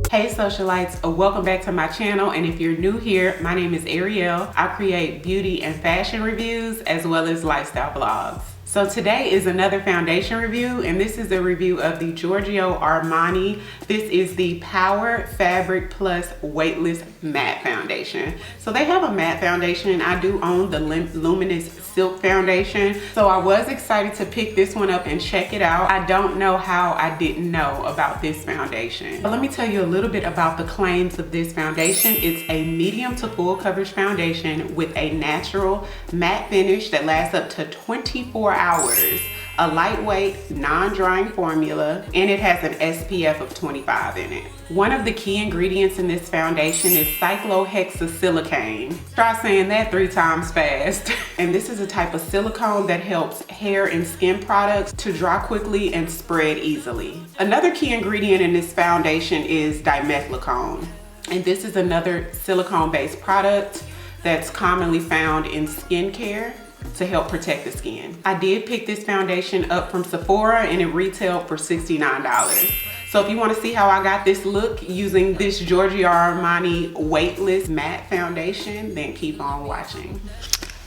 Hey socialites, welcome back to my channel, and if you're new here, my name is Ariel. I create beauty and fashion reviews as well as lifestyle vlogs. So today is another foundation review, and this is a review of the Giorgio Armani. This is the Power Fabric Plus Weightless Matte Foundation. So they have a matte foundation. I do own the Luminous Silk Foundation. So I was excited to pick this one up and check it out. I don't know how I didn't know about this foundation. But let me tell you a little bit about the claims of this foundation. It's a medium to full coverage foundation with a natural matte finish that lasts up to 24 hours, a lightweight, non-drying formula, and it has an SPF of 25 in it. One of the key ingredients in this foundation is cyclohexasilicone. Try saying that 3 times fast. And this is a type of silicone that helps hair and skin products to dry quickly and spread easily. Another key ingredient in this foundation is dimethicone. And this is another silicone-based product that's commonly found in skincare to help protect the skin. I did pick this foundation up from Sephora and it retailed for $69. So if you want to see how I got this look using this Giorgio Armani Weightless Matte Foundation, then keep on watching.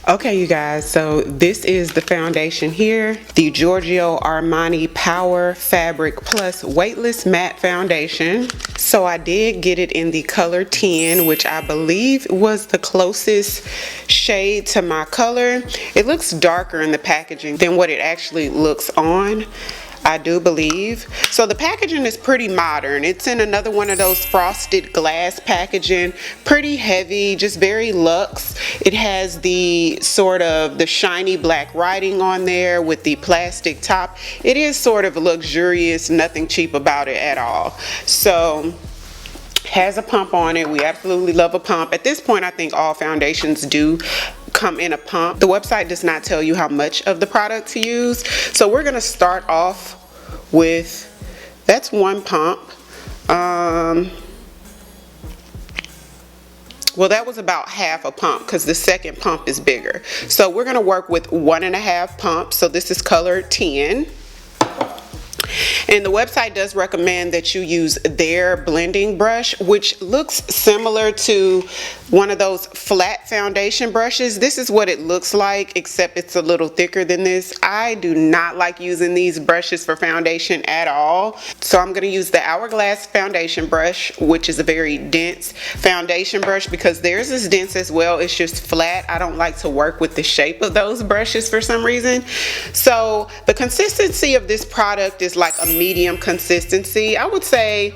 Okay, you guys, so this is the foundation here, the Giorgio Armani Power Fabric Plus Weightless Matte Foundation. So I did get it in the color 10, which I believe was the closest shade to my color. It looks darker in the packaging than what it actually looks on, I do believe. So the packaging is pretty modern. It's in another one of those frosted glass packaging, pretty heavy, just very luxe. It has the sort of the shiny black writing on there with the plastic top. It is sort of luxurious, nothing cheap about it at all. So has a pump on it. We absolutely love a pump. At this point, I think all foundations do come in a pump. The website does not tell you how much of the product to use. So we're gonna start off with, that's one pump. Well, that was about half a pump because the second pump is bigger. So we're gonna work with 1.5 pumps. So this is color 10. And the website does recommend that you use their blending brush, which looks similar to one of those flat foundation brushes. This is what it looks like, except it's a little thicker than this. I do not like using these brushes for foundation at all. So I'm going to use the Hourglass foundation brush, which is a very dense foundation brush because theirs is dense as well. It's just flat. I don't like to work with the shape of those brushes for some reason. So the consistency of this product is like a medium consistency. I would say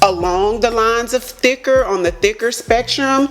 along the lines of thicker, on the thicker spectrum.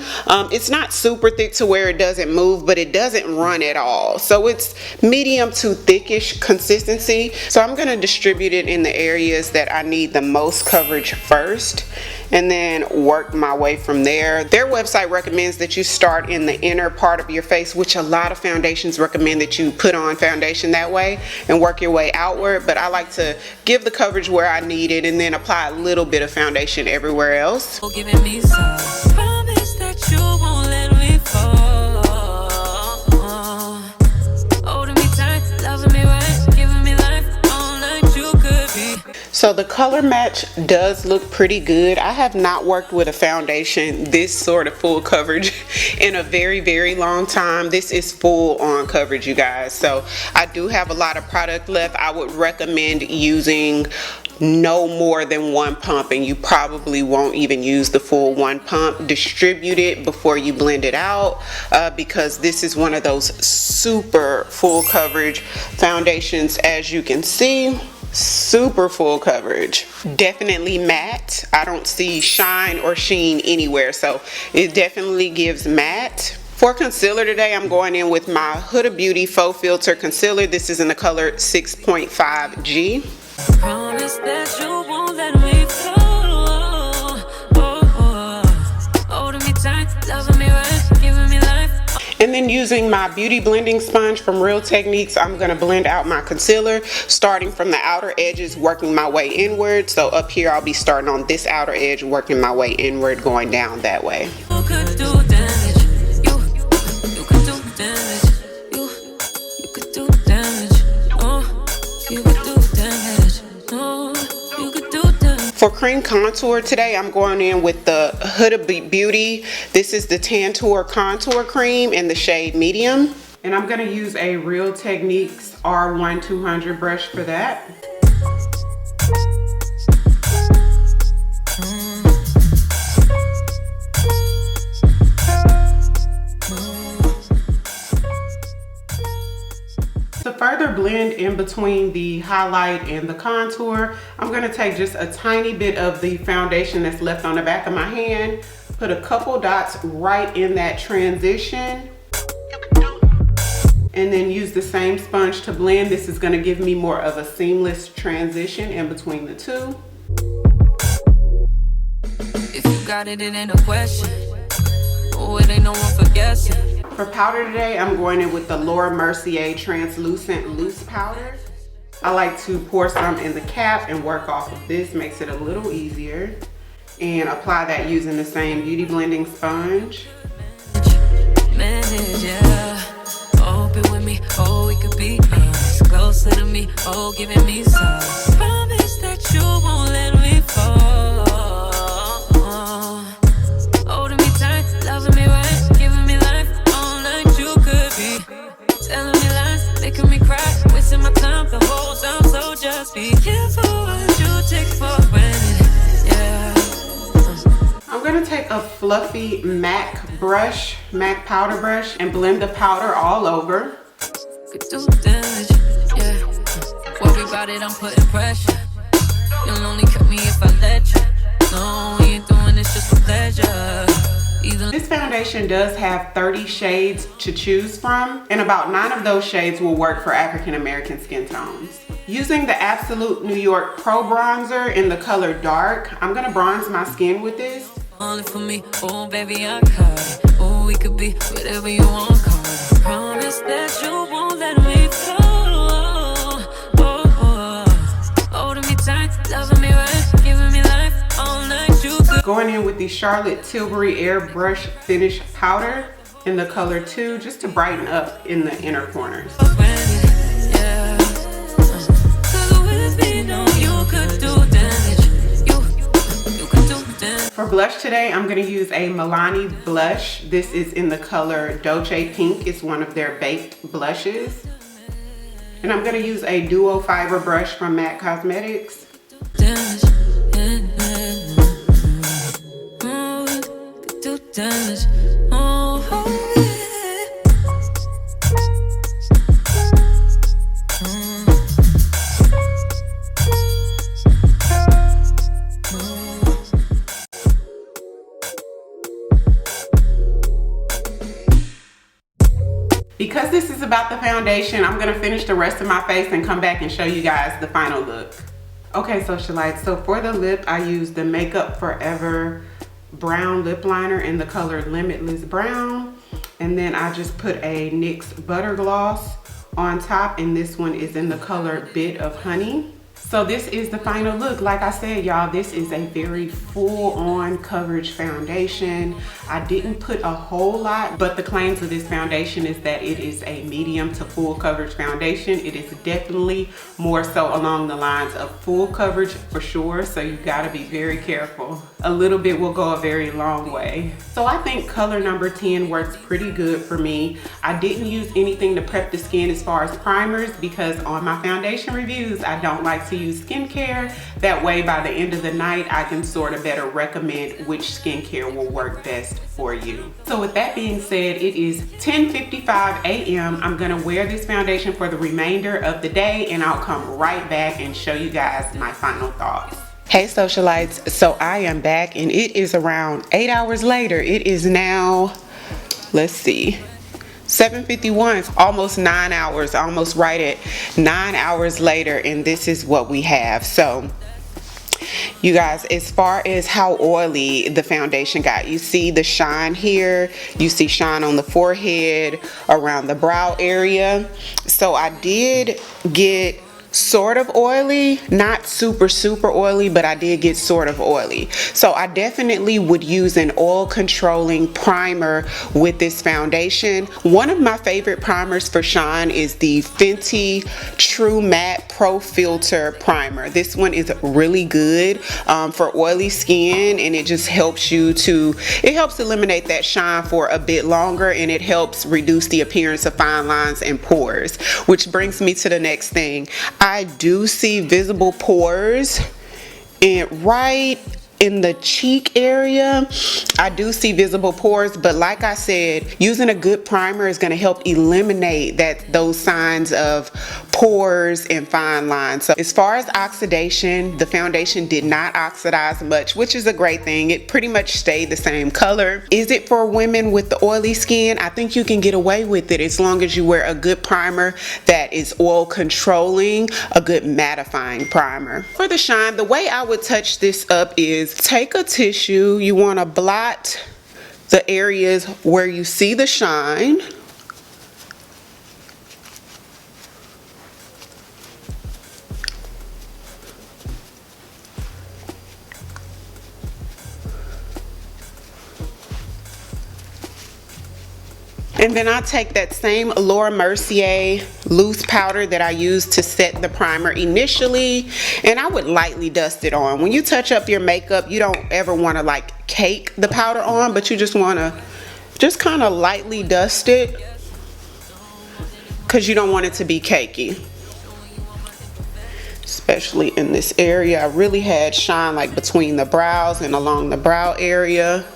It's not super thick to where it doesn't move, but it doesn't run at all. So it's medium to thickish consistency. So I'm going to distribute it in the areas that I need the most coverage first and then work my way from there. Their website recommends that you start in the inner part of your face, which a lot of foundations recommend that you put on foundation that way and work your way outward. But I like to give the coverage where I need it and then apply a little bit of foundation everywhere else. Giving me some promise that you won't let me fall. Holding me tight, loving me right, giving me life all like you could be. So the color match does look pretty good. I have not worked with a foundation this sort of full coverage in a very, very long time. This is full on coverage, you guys. So I do have a lot of product left. I would recommend using no more than 1 pump, and you probably won't even use the full 1 pump. Distribute it before you blend it out because this is one of those super full coverage foundations. As you can see, super full coverage, definitely matte. I don't see shine or sheen anywhere, so it definitely gives matte. For concealer today, I'm going in with my Huda Beauty Faux Filter Concealer. This is in the color 6.5G. Promise that you won't let me fall. Holding me tight, loving me right, giving me life. And then using my beauty blending sponge from Real Techniques, I'm going to blend out my concealer, starting from the outer edges, working my way inward. So up here, I'll be starting on this outer edge, working my way inward, going down that way. You could do damage. You could do damage. You could do damage. Oh, you could do damage. Oh, you could do damage. For cream contour today, I'm going in with the Huda Beauty. This is the Tantour Contour Cream in the shade medium. And I'm gonna use a Real Techniques R1200 brush for that. To further blend in between the highlight and the contour, I'm gonna take just a tiny bit of the foundation that's left on the back of my hand, put a couple dots right in that transition, and then use the same sponge to blend. This is gonna give me more of a seamless transition in between the two. If you got it, it ain't a question. Oh, it ain't no one for guessing. For powder today, I'm going in with the Mercier Translucent Loose Powder. I like to pour some in the cap and work off of this, makes it a little easier. And apply that using the same beauty blending sponge. Manage, yeah. Open with me, oh, we could be closer to me, oh, giving me some. Promise that you won't let me fall. Holding me tight, loving me right, giving me life. Telling me lies, making me cry, wasting my time the whole time. So just be careful what you take for granted. Yeah. I'm gonna take a fluffy MAC powder brush, and blend the powder all over. Could do damage, yeah. Worry about it, I'm putting pressure. You'll only cut me if I let you. No, we ain't doing this just for pleasure. This foundation does have 30 shades to choose from, and about 9 of those shades will work for African American skin tones. Using the Absolute New York Pro Bronzer in the color Dark, I'm gonna bronze my skin with this. Only for me, oh baby, I caught it. Oh, we could be whatever you want, call it. Promise that you won't let me fall. Holding me tight, loving me right, giving me life all night. Going in with the Charlotte Tilbury Airbrush Finish Powder in the color 2, just to brighten up in the inner corners. For blush today, I'm going to use a Milani blush. This is in the color Dolce Pink. It's one of their baked blushes. And I'm going to use a duo fiber brush from MAC Cosmetics. Because this is about the foundation, I'm gonna finish the rest of my face and come back and show you guys the final look. Okay, socialites, so for the lip, I used the Makeup Forever brown lip liner in the color Limitless Brown. And then I just put a NYX Butter Gloss on top, and this one is in the color Bit of Honey. So this is the final look. Like I said, y'all, this is a very full-on coverage foundation. I didn't put a whole lot, but the claims of this foundation is that it is a medium to full coverage foundation. It is definitely more so along the lines of full coverage for sure, so you gotta be very careful. A little bit will go a very long way. So I think color number 10 works pretty good for me. I didn't use anything to prep the skin as far as primers, because on my foundation reviews, I don't like to use skincare. That way by the end of the night, I can sort of better recommend which skincare will work best for you. So with that being said, it is 10:55 a.m. I'm gonna wear this foundation for the remainder of the day, and I'll come right back and show you guys my final thoughts. Hey socialites, so I am back, and it is around 8 hours later. It is now, let's see, 7:51, almost 9 hours, almost right at 9 hours later, and this is what we have. So you guys, as far as how oily the foundation got, you see the shine here, you see shine on the forehead, around the brow area. So I did get sort of oily, not super oily, but I did get sort of oily. So I definitely would use an oil controlling primer with this foundation. One of my favorite primers for shine is the Fenty True Matte Pro Filter Primer. This one is really good for oily skin, and it just helps it helps eliminate that shine for a bit longer, and it helps reduce the appearance of fine lines and pores, which brings me to the next thing. I do see visible pores right in the cheek area. I do see visible pores, but like I said, using a good primer is going to help eliminate those signs of pores and fine lines. So as far as oxidation, the foundation did not oxidize much, which is a great thing. It pretty much stayed the same color. Is it for women with the oily skin? I think you can get away with it as long as you wear a good primer that is oil controlling, a good mattifying primer. For the shine, the way I would touch this up is take a tissue. You want to blot the areas where you see the shine. And then I take that same Laura Mercier loose powder that I used to set the primer initially, and I would lightly dust it on. When you touch up your makeup, you don't ever want to like cake the powder on, but you just want to just kind of lightly dust it because you don't want it to be cakey. Especially in this area, I really had shine like between the brows and along the brow area.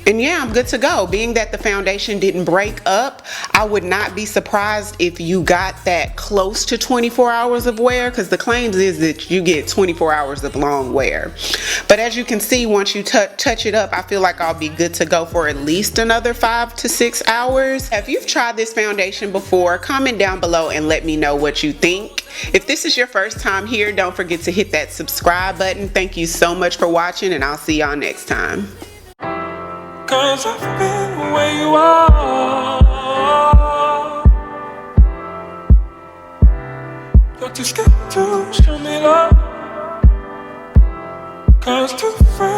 And yeah, I'm good to go. Being that the foundation didn't break up, I would not be surprised if you got that close to 24 hours of wear, because the claims is that you get 24 hours of long wear. But as you can see, once you touch it up, I feel like I'll be good to go for at least another 5 to 6 hours. If you've tried this foundation before, comment down below and let me know what you think. If this is your first time here, don't forget to hit that subscribe button. Thank you so much for watching, and I'll see y'all next time. 'Cause I've been where you are. You're too scared to show me love. 'Cause too afraid